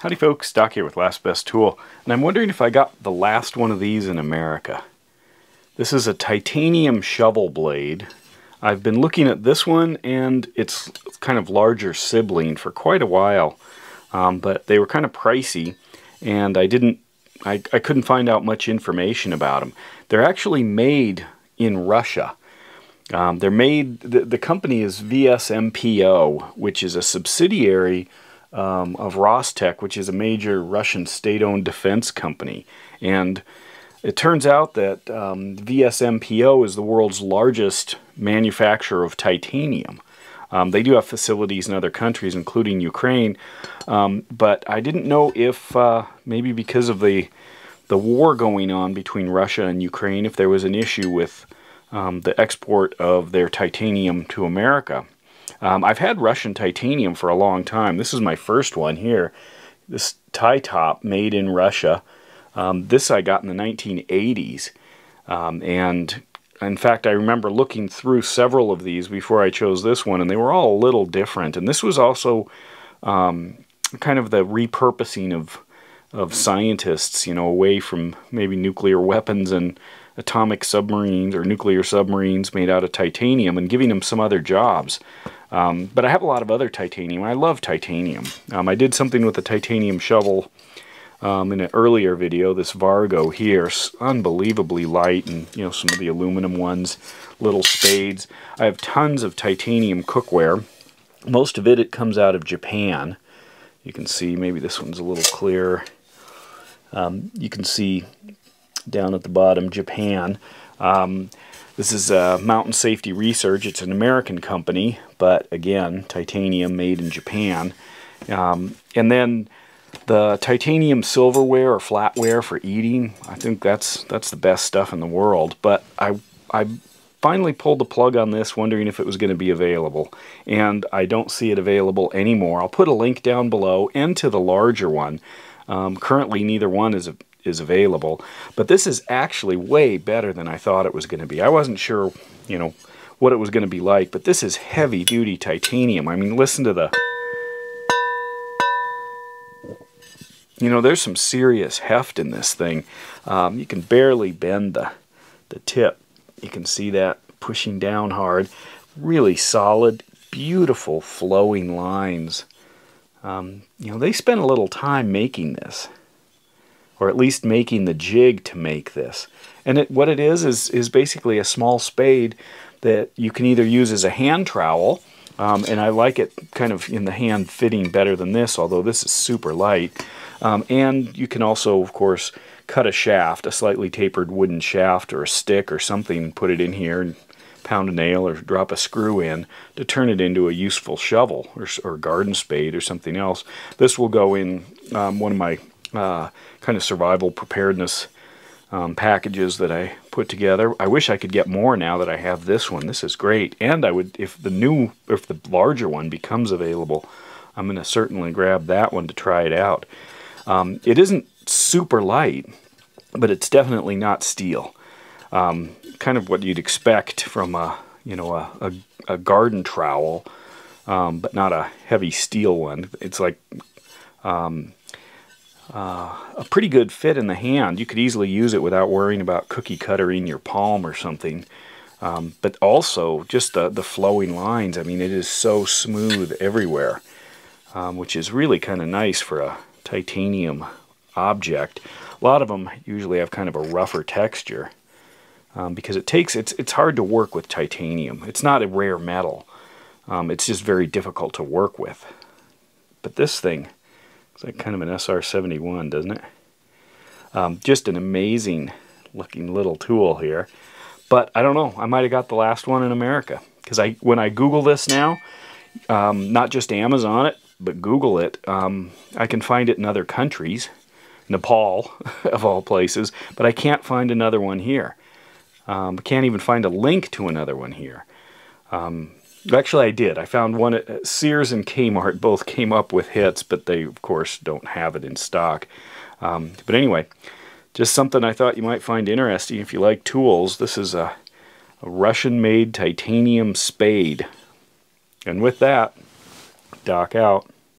Howdy folks, Doc here with Last Best Tool, and I'm wondering if I got the last one of these in America. This is a titanium shovel blade. I've been looking at this one and its kind of larger sibling for quite a while, but they were kind of pricey, and I couldn't find out much information about them. They're actually made in Russia. They're made, the company is VSMPO, which is a subsidiary of Rostec, which is a major Russian state-owned defense company. And it turns out that VSMPO is the world's largest manufacturer of titanium. They do have facilities in other countries, including Ukraine, but I didn't know if maybe because of the war going on between Russia and Ukraine, if there was an issue with the export of their titanium to America. I've had Russian titanium for a long time. This is my first one here. This tie top made in Russia. This I got in the 1980s. And in fact, I remember looking through several of these before I chose this one, and they were all a little different. And this was also kind of the repurposing of scientists, you know, away from maybe nuclear weapons and atomic submarines or nuclear submarines made out of titanium and giving them some other jobs. But I have a lot of other titanium. I love titanium. I did something with the titanium shovel in an earlier video, this Vargo here, unbelievably light, and you know, some of the aluminum ones, little Spades. I have tons of titanium cookware. Most of it comes out of Japan. You can see, maybe this one's a little clearer. You can see down at the bottom, Japan. This is Mountain Safety Research. It's an American company, but again, titanium made in Japan. And then the titanium silverware or flatware for eating, I think that's the best stuff in the world. But I finally pulled the plug on this, wondering if it was going to be available. And I don't see it available anymore. I'll put a link down below and to the larger one. Currently, neither one is available, but this is actually way better than I thought it was going to be. I wasn't sure, you know, what it was going to be like, but this is heavy-duty titanium. I mean, listen to the, you know, there's some serious heft in this thing. You can barely bend the tip. You can see that pushing down hard. Really solid, beautiful flowing lines. You know, they spent a little time making this, or at least making the jig to make this. And what it is basically a small spade that you can either use as a hand trowel, and I like it kind of in the hand fitting better than this, although this is super light. And you can also, of course, cut a shaft, a slightly tapered wooden shaft or a stick or something, put it in here and pound a nail or drop a screw in to turn it into a useful shovel or garden spade or something else. This will go in one of my kind of survival preparedness packages that I put together. I wish I could get more now that I have this one. This is great. And I would, if the larger one becomes available, I'm going to certainly grab that one to try it out. It isn't super light, but it's definitely not steel. Kind of what you'd expect from a garden trowel, but not a heavy steel one. It's like a pretty good fit in the hand. You could easily use it without worrying about cookie cuttering your palm or something. But also just the flowing lines. I mean, it is so smooth everywhere, which is really kind of nice for a titanium object. A lot of them usually have kind of a rougher texture because it's hard to work with titanium. It's not a rare metal. It's just very difficult to work with. But this thing, it's like kind of an SR-71, doesn't it? Just an amazing looking little tool here. But I don't know, I might have got the last one in America. Because when I Google this now, not just Amazon it, but Google it, I can find it in other countries. Nepal, of all places. But I can't find another one here. I can't even find a link to another one here. Actually, I did. I found one at Sears and Kmart. Both came up with hits, but they, of course, don't have it in stock. But anyway, just something I thought you might find interesting if you like tools. This is a Russian-made titanium spade. And with that, Doc out.